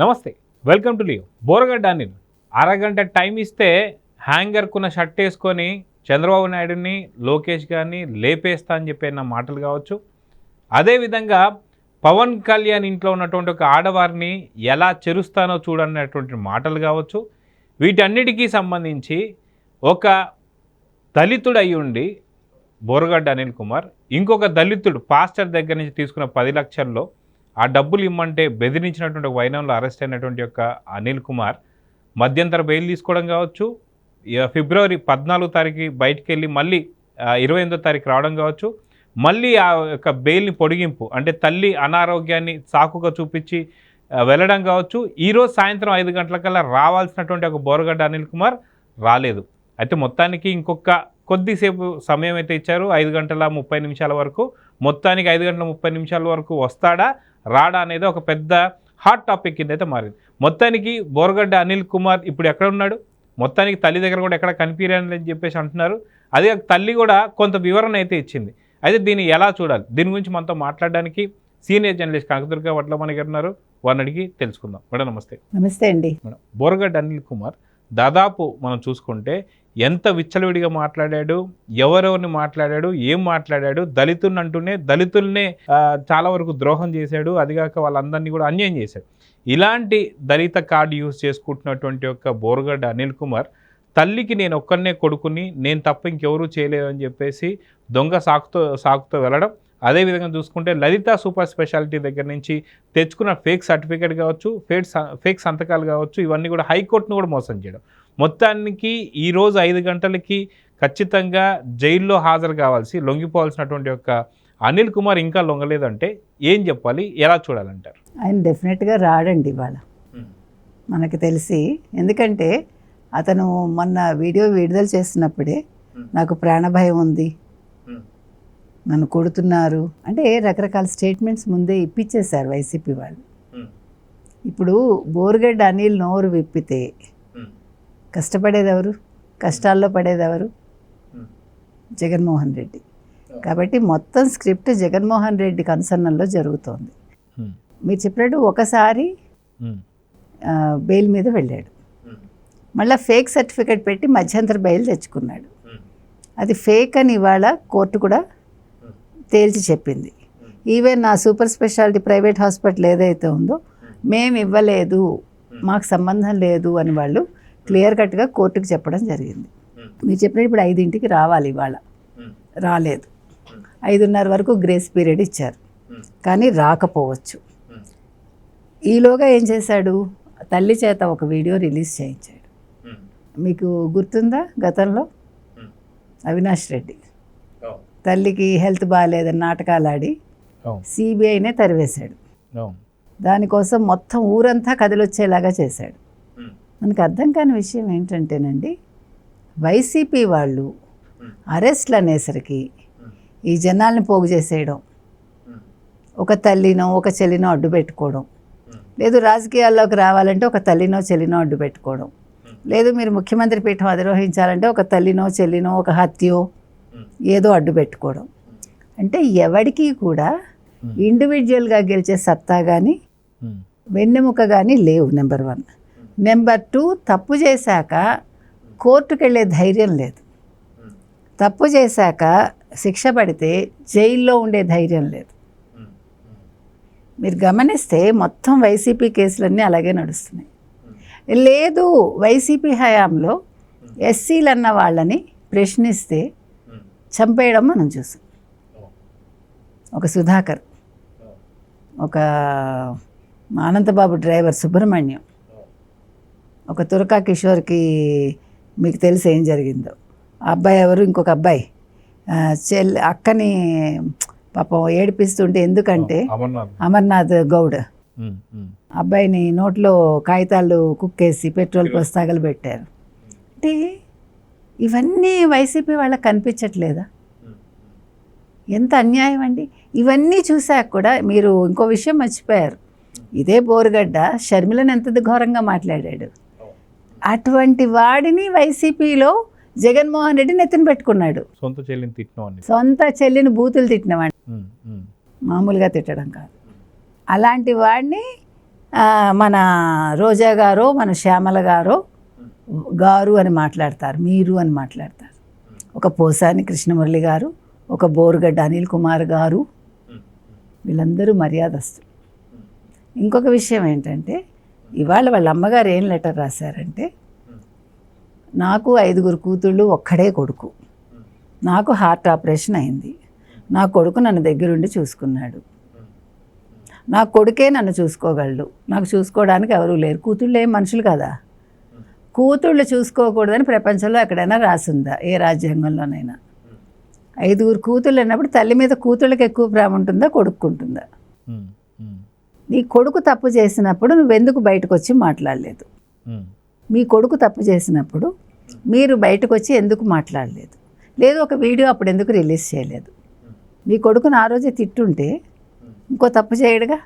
నమస్తే, welcome to Leo. Boragadda Anil అరగంట time ఇస్తే హ్యాంగర్కున్న షర్ట్ వేసుకొని చంద్రబాబు నాయుడుని, లోకేష్ గారిని లేపేస్తా అని చెప్పిన మాటలు కావచ్చు. అదేవిధంగా పవన్ కళ్యాణ్ ఇంట్లో ఉన్నటువంటి ఒక ఆడవారిని ఎలా చెరుస్తానో చూడన్నటువంటి మాటలు కావచ్చు. వీటన్నిటికీ సంబంధించి ఒక దళితుడు అయి ఉండి బోరగడ్డ అనిల్ కుమార్ ఇంకొక దళితుడు పాస్టర్ దగ్గర నుంచి తీసుకున్న 10 లక్షల్లో ఆ డబ్బులు ఇమ్మంటే బెదిరించినటువంటి వైనంలో అరెస్ట్ అయినటువంటి యొక్క అనిల్ కుమార్ మధ్యంతర బెయిల్ తీసుకోవడం కావచ్చు, ఫిబ్రవరి 14వ తారీఖు బయటికి వెళ్ళి మళ్ళీ 28వ తారీఖు రావడం కావచ్చు, మళ్ళీ ఆ యొక్క బెయిల్ని పొడిగింపు అంటే తల్లి అనారోగ్యాన్ని సాకుగా చూపించి వెళ్ళడం కావచ్చు. ఈరోజు సాయంత్రం 5 గంటలకల్లా రావాల్సినటువంటి ఒక బోరగడ్డ అనిల్ కుమార్ రాలేదు. అయితే మొత్తానికి ఇంకొక కొద్దిసేపు సమయం అయితే ఇచ్చారు, 5 గంటల 30 నిమిషాల వరకు. మొత్తానికి 5 గంటల 30 నిమిషాల వరకు వస్తాడా రాడా అనేది ఒక పెద్ద హాట్ టాపిక్ కింద అయితే మారింది. మొత్తానికి బోరగడ్డ అనిల్ కుమార్ ఇప్పుడు ఎక్కడ ఉన్నాడు, మొత్తానికి తల్లి దగ్గర కూడా ఎక్కడ కనిపించని అని చెప్పేసి అంటున్నారు. అదే తల్లి కూడా కొంత వివరణ అయితే ఇచ్చింది. అయితే దీన్ని ఎలా చూడాలి, దీని గురించి మనతో మాట్లాడడానికి సీనియర్ జర్నలిస్ట్ కనకదుర్గ వడ్లమణి గారు ఉన్నారు. వారిని అడిగి తెలుసుకుందాం. మేడం నమస్తే. నమస్తే అండి. మేడం, బోరగడ్డ అనిల్ కుమార్ దాదాపు మనం చూసుకుంటే ఎంత విచ్చలవిడిగా మాట్లాడాడు, ఎవరెవరిని మాట్లాడాడు, ఏం మాట్లాడాడు, దళితుల్ని అంటూనే దళితుల్నే చాలా వరకు ద్రోహం చేశాడు, అదిగాక వాళ్ళందరినీ కూడా అన్యాయం చేశాడు. ఇలాంటి దళిత కార్డు యూజ్ చేసుకుంటున్నటువంటి యొక్క బోరగడ్డ అనిల్ కుమార్ తల్లికి నేను ఒక్కనే కొడుకుని, నేను తప్ప ఇంకెవరూ చేయలేదని చెప్పేసి దొంగ సాకుతో వెళ్ళడం. అదేవిధంగా చూసుకుంటే లలిత సూపర్ స్పెషాలిటీ దగ్గర నుంచి తెచ్చుకున్న ఫేక్ సర్టిఫికేట్ కావచ్చు, ఫేక్ సంతకాలు కావచ్చు, ఇవన్నీ కూడా హైకోర్టును కూడా మోసం చేయడం. మొత్తానికి ఈరోజు 5 గంటలకి ఖచ్చితంగా జైల్లో హాజరు కావాల్సి లొంగిపోవాల్సినటువంటి యొక్క అనిల్ కుమార్ ఇంకా లొంగలేదంటే ఏం చెప్పాలి, ఎలా చూడాలంటారు? ఆయన డెఫినెట్గా రాడండి ఇవాళ మనకి తెలిసి. ఎందుకంటే అతను మొన్న వీడియో విడుదల చేస్తున్నప్పుడే నాకు ప్రాణభయం ఉంది, నన్ను కొడుతున్నారు అంటే రకరకాల స్టేట్మెంట్స్ ముందే ఇప్పించేశారు వైసీపీ వాళ్ళు. ఇప్పుడు బోరగడ్డ అనిల్ నోరు విప్పితే కష్టపడేదెవరు, కష్టాల్లో పడేదెవరు? జగన్మోహన్ రెడ్డి. కాబట్టి మొత్తం స్క్రిప్ట్ జగన్మోహన్ రెడ్డి కన్సర్న్లో జరుగుతోంది. మీరు చెప్పినట్టు ఒకసారి బెయిల్ మీద వెళ్ళాడు, మళ్ళీ ఫేక్ సర్టిఫికేట్ పెట్టి మధ్యంతర బెయిల్ తెచ్చుకున్నాడు. అది ఫేక్ అని ఇవాళ కోర్టు కూడా తేల్చి చెప్పింది. ఈవెన్ నా సూపర్ స్పెషాలిటీ ప్రైవేట్ హాస్పిటల్ ఏదైతే ఉందో మేము ఇవ్వలేదు, మాకు సంబంధం లేదు అని వాళ్ళు క్లియర్ కట్గా కోర్టుకు చెప్పడం జరిగింది. మీరు చెప్పినట్టు ఇప్పుడు 5ంటికి రావాలి, ఇవాళ రాలేదు. 5:30 వరకు గ్రేస్ పీరియడ్ ఇచ్చారు, కానీ రాకపోవచ్చు. ఈలోగా ఏం చేశాడు, తల్లి చేత ఒక వీడియో రిలీజ్ చేయించాడు. మీకు గుర్తుందా, గతంలో అవినాష్ రెడ్డి తల్లికి హెల్త్ బాగాలేదని నాటకాలు ఆడి సిబిఐనే తరివేశాడు. దానికోసం మొత్తం ఊరంతా కదిలొచ్చేలాగా చేశాడు. మనకు అర్థం కాని విషయం ఏంటంటేనండి, వైసీపీ వాళ్ళు అరెస్ట్లు అనేసరికి ఈ జనాల్ని పోగు చేసేయడం, ఒక తల్లినో ఒక చెల్లినో అడ్డు పెట్టుకోవడం, లేదు రాజకీయాల్లోకి రావాలంటే ఒక తల్లినో చెల్లినో అడ్డు పెట్టుకోవడం, లేదు మీరు ముఖ్యమంత్రి పీఠం అధిరోహించాలంటే ఒక తల్లినో చెల్లినో ఒక హత్యో ఏదో అడ్డు పెట్టుకోవడం. అంటే ఎవరికి కూడా ఇండివిజువల్గా గెలిచే సత్తా కానీ వెన్నెముక కానీ లేవు. నెంబర్ 1. నెంబర్ 2, తప్పు చేశాక కోర్టుకు వెళ్ళే ధైర్యం లేదు. తప్పు చేశాక శిక్ష పడితే జైల్లో ఉండే ధైర్యం లేదు. మీరు గమనిస్తే మొత్తం వైసీపీ కేసులన్నీ అలాగే నడుస్తున్నాయి. లేదు, వైసీపీ హయాంలో ఎస్సీలు అన్న వాళ్ళని ప్రశ్నిస్తే చంపేయడం మనం చూసాం. ఒక సుధాకర్, ఒక అనంతబాబు డ్రైవర్ సుబ్రహ్మణ్యం, ఒక తురకా కిషోర్కి మీకు తెలిసి ఏం జరిగిందో. ఆ అబ్బాయి ఎవరు, ఇంకొక అబ్బాయి అక్కని పాపం ఏడిపిస్తుంటే, ఎందుకంటే అమర్నాథ్ గౌడ్ అబ్బాయిని నోట్లో కాగితాలు కుక్కేసి పెట్రోల్ పోసి తగలబెట్టారు. అంటే ఇవన్నీ వైసీపీ వాళ్ళకి కనిపించట్లేదా? ఎంత అన్యాయం అండి. ఇవన్నీ చూశాక కూడా మీరు ఇంకో విషయం మర్చిపోయారు. ఇదే బోరగడ్డ షర్మిలను ఎంత ఘోరంగా మాట్లాడాడు. అటువంటి వాడిని వైసీపీలో జగన్మోహన్ రెడ్డి నెత్తిన పెట్టుకున్నాడు. సొంత చెల్లిని బూతులు తిట్టినవాడిని, మామూలుగా తిట్టడం కాదు. అలాంటి వాడిని మన రోజా గారో మన శ్యామల గారు అని మాట్లాడతారు, మీరు అని మాట్లాడతారు. ఒక పోసాని కృష్ణమురళి గారు, ఒక బోరుగడ్డ అనిల్ కుమార్ గారు, వీళ్ళందరూ మర్యాదస్తులు. ఇంకొక విషయం ఏంటంటే ఇవాళ వాళ్ళ అమ్మగారు ఏం లెటర్ రాశారంటే, నాకు 5 కూతుళ్ళు ఒక్కడే కొడుకు, నాకు హార్ట్ ఆపరేషన్ అయింది, నా కొడుకు నన్ను దగ్గరుండి చూసుకున్నాడు, నా కొడుకే నన్ను చూసుకోగలడు, నాకు చూసుకోవడానికి ఎవరూ లేరు. కూతుళ్ళు ఏం మనుషులు కదా, కూతుళ్ళు చూసుకోకూడదని ప్రపంచంలో ఎక్కడైనా రాసిందా? ఏ రాజ్యాంగంలోనైనా? 5 కూతుళ్ళు అన్నప్పుడు తల్లి మీద కూతుళ్ళకి ఎక్కువ ప్రేమ ఉంటుందా, కొడుకుంటుందా? నీ కొడుకు తప్పు చేసినప్పుడు నువ్వెందుకు బయటకు వచ్చి మాట్లాడలేదు? మీ కొడుకు తప్పు చేసినప్పుడు మీరు బయటకు వచ్చి ఎందుకు మాట్లాడలేదు? లేదు ఒక వీడియో అప్పుడు ఎందుకు రిలీజ్ చేయలేదు? మీ కొడుకుని ఆ రోజే తిట్టుంటే ఇంకో తప్పు చేయడుగా.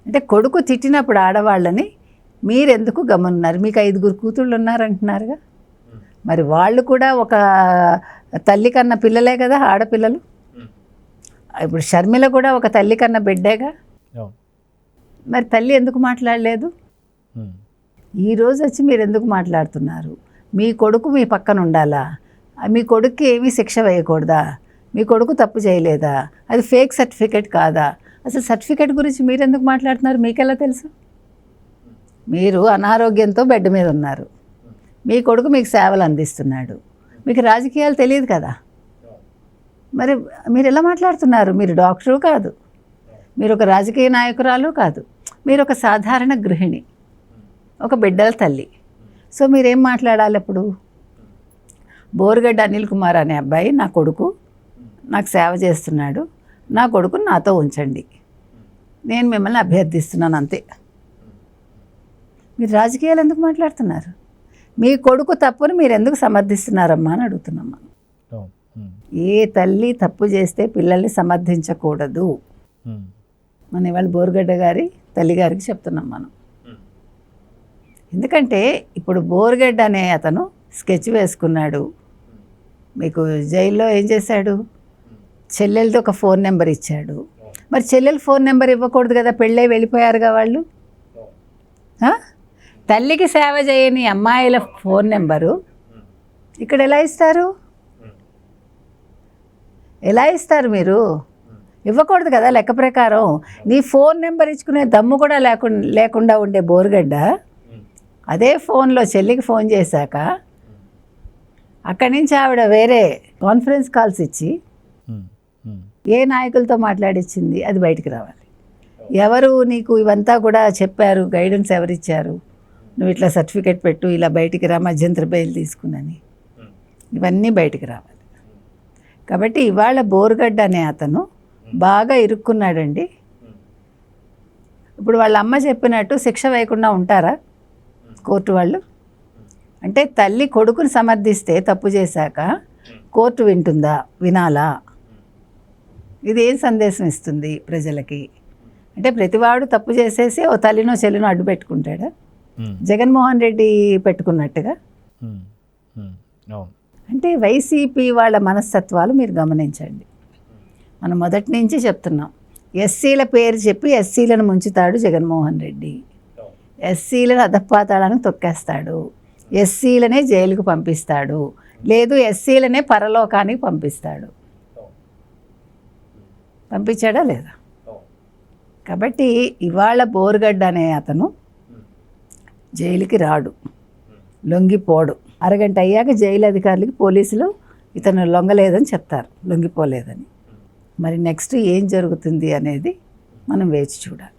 అంటే కొడుకు తిట్టినప్పుడు ఆడవాళ్ళని మీరెందుకు గమనున్నారు? మీకు 5 కూతుళ్ళు ఉన్నారంటున్నారుగా, మరి వాళ్ళు కూడా ఒక తల్లి కన్నా పిల్లలే కదా, ఆడపిల్లలు. ఇప్పుడు షర్మిల కూడా ఒక తల్లి కన్నా బిడ్డేగా, మరి తల్లి ఎందుకు మాట్లాడలేదు? ఈరోజు వచ్చి మీరు ఎందుకు మాట్లాడుతున్నారు? మీ కొడుకు మీ పక్కన ఉండాలా? మీ కొడుక్కి ఏమీ శిక్ష వేయకూడదా? మీ కొడుకు తప్పు చేయలేదా? అది ఫేక్ సర్టిఫికేట్ కాదా? అసలు సర్టిఫికేట్ గురించి మీరు ఎందుకు మాట్లాడుతున్నారు? మీకెలా తెలుసు? మీరు అనారోగ్యంతో బెడ్ మీద ఉన్నారు, మీ కొడుకు మీకు సేవలు అందిస్తున్నాడు, మీకు రాజకీయాలు తెలియదు కదా, మరి మీరు ఎలా మాట్లాడుతున్నారు? మీరు డాక్టరు కాదు, మీరు ఒక రాజకీయ నాయకురాలు కాదు, మీరు ఒక సాధారణ గృహిణి, ఒక బిడ్డల తల్లి. సో మీరేం మాట్లాడాలి అప్పుడు? బోరుగడ్డ అనిల్ కుమార్ అనే అబ్బాయి నా కొడుకు నాకు సేవ చేస్తున్నాడు, నా కొడుకుని నాతో ఉంచండి, నేను మిమ్మల్ని అభ్యర్థిస్తున్నాను, అంతే. మీరు రాజకీయాలు ఎందుకు మాట్లాడుతున్నారు? మీ కొడుకు తప్పుని మీరు ఎందుకు సమర్థిస్తున్నారమ్మా అని అడుగుతున్నాం మనం. ఏ తల్లి తప్పు చేస్తే పిల్లల్ని సమర్థించకూడదు. మన ఇవాళ బోరుగడ్డ గారి తల్లిగారికి చెప్తున్నాం మనం. ఎందుకంటే ఇప్పుడు బోరుగడ్డ అనే అతను స్కెచ్ వేసుకున్నాడు, మీకు జైల్లో ఏం చేశాడు? చెల్లెలతో ఒక ఫోన్ నెంబర్ ఇచ్చాడు. మరి చెల్లెలు ఫోన్ నెంబర్ ఇవ్వకూడదు కదా, పెళ్ళై వెళ్ళిపోయారుగా వాళ్ళు. తల్లికి సేవ చేయని అమ్మాయిల ఫోన్ నెంబరు ఇక్కడ ఎలా ఇస్తారు? ఎలా ఇస్తారు? మీరు ఇవ్వకూడదు కదా లెక్క ప్రకారం. నీ ఫోన్ నెంబర్ ఇచ్చుకునే దమ్ము కూడా లేకుండా ఉండే బోరుగడ్డ అదే ఫోన్లో చెల్లికి ఫోన్ చేశాక అక్కడి నుంచి ఆవిడ వేరే కాన్ఫరెన్స్ కాల్స్ ఇచ్చి ఏ నాయకులతో మాట్లాడిచ్చింది అది బయటికి రావాలి. ఎవరు నీకు ఇవంతా కూడా చెప్పారు, గైడెన్స్ ఎవరిచ్చారు? నువ్వు ఇట్లా సర్టిఫికేట్ పెట్టు, ఇలా బయటికి రా, మధ్యంతర బెయిల్ తీసుకున్నని, ఇవన్నీ బయటికి రావాలి. కాబట్టి ఇవాళ బోరుగడ్డ అనే అతను బాగా ఇరుక్కున్నాడండి. ఇప్పుడు వాళ్ళ అమ్మ చెప్పినట్టు శిక్ష వేయకుండా ఉంటారా కోర్టు వాళ్ళు? అంటే తల్లి కొడుకుని సమర్థిస్తే తప్పు చేశాక కోర్టు వింటుందా? వినాలా? ఇది ఏం సందేశం ఇస్తుంది ప్రజలకి? అంటే ప్రతివాడు తప్పు చేసేసి ఓ తల్లినో చెల్లినో అడ్డు పెట్టుకుంటాడా? జగన్మోహన్ రెడ్డి పెట్టుకున్నట్టుగా. అంటే వైసీపీ వాళ్ళ మనస్తత్వాలు మీరు గమనించండి. మనం మొదటి నుంచి చెప్తున్నాం, ఎస్సీల పేరు చెప్పి ఎస్సీలను ముంచుతాడు జగన్మోహన్ రెడ్డి, ఎస్సీలను అధపాతాళానికి తొక్కేస్తాడు, ఎస్సీలనే జైలుకు పంపిస్తాడు, లేదు ఎస్సీలనే పరలోకానికి పంపిస్తాడు. పంపించాడా లేదా? కాబట్టి ఇవాళ బోరుగడ్డ అనే అతను జైలుకి రాడు, లొంగిపోడు. అరగంట అయ్యాక జైలు అధికారులకి పోలీసులు ఇతను లొంగలేదని చెప్తారు, లొంగిపోలేదని. మరి నెక్స్ట్ ఏం జరుగుతుంది అనేది మనం వేచి చూడాలి.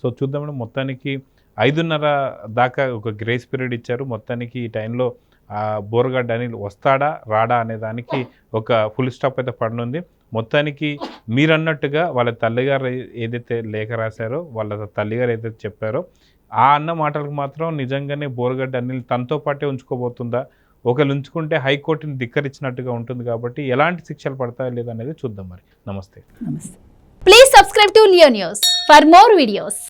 సో చూద్దాం. మొత్తానికి 5:30 దాకా ఒక గ్రేస్ పీరియడ్ ఇచ్చారు. మొత్తానికి ఈ టైంలో బోరుగడ్డ అనిల్ వస్తాడా రాడా అనే దానికి ఒక ఫుల్ స్టాప్ అయితే పడనుంది. మొత్తానికి మీరన్నట్టుగా వాళ్ళ తల్లిగారు ఏదైతే లేఖ రాశారో, వాళ్ళ తల్లిగారు ఏదైతే చెప్పారో ఆ అన్న మాటలకు మాత్రం నిజంగానే బోరుగడ్డ అనిల్ తనతో పాటే ఉంచుకోబోతుందా? ఒకరు ఉంచుకుంటే హైకోర్టుని ధిక్కరించినట్టుగా ఉంటుంది. కాబట్టి ఎలాంటి శిక్షలు పడతాయో లేదనేది చూద్దాం. మరి నమస్తే. నమస్తే. Please subscribe to Leo news for more videos.